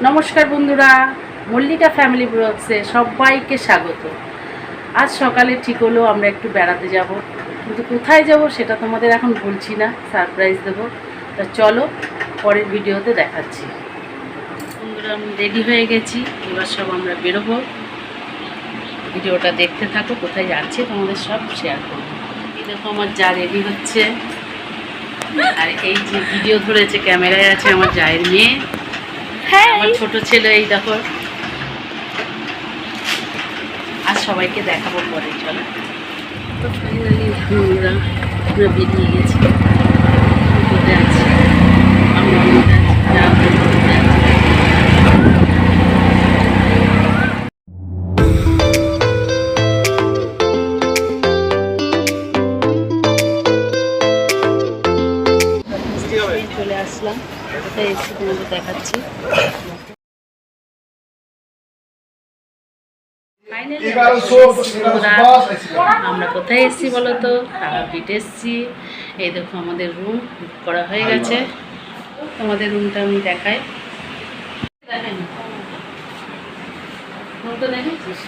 নমস্কার বন্ধুরা, মল্লিকা ফ্যামিলি ব্লগসে সবাইকে স্বাগত। আজ সকালে ঠিক হলো আমরা একটু বেড়াতে যাব, কিন্তু কোথায় যাব সেটা তোমাদের এখন বলছি না, সারপ্রাইজ দেবো। তা চলো পরের ভিডিওতে দেখাচ্ছি। বন্ধুরা আমি রেডি হয়ে গেছি, এবার সব আমরা বেরোবো। ভিডিওটা দেখতে থাকো, কোথায় যাচ্ছি তোমাদের সব শেয়ার করবো। এই দেখো আমার যা রেডি হচ্ছে, আর এই যে ভিডিও ধরেছে ক্যামেরায় আছে আমার জায়ের মেয়ে, আমার ছোট ছেলে। এই দেখো, আর সবাইকে দেখাবো পরে। চলো তো ফাইনালি আমরা বেরিয়ে গেছি। কোথায় আছি চলে আসলাম, কোথায় এসেছি তোমাদের দেখাচ্ছি। আমরা কোথায় এসেছি বলো তো? তারাপীঠ এসেছি। এই দেখো আমাদের রুম বুক করা হয়ে গেছে। তোমাদের রুমটা আমি দেখাই। তো দেখেছিস?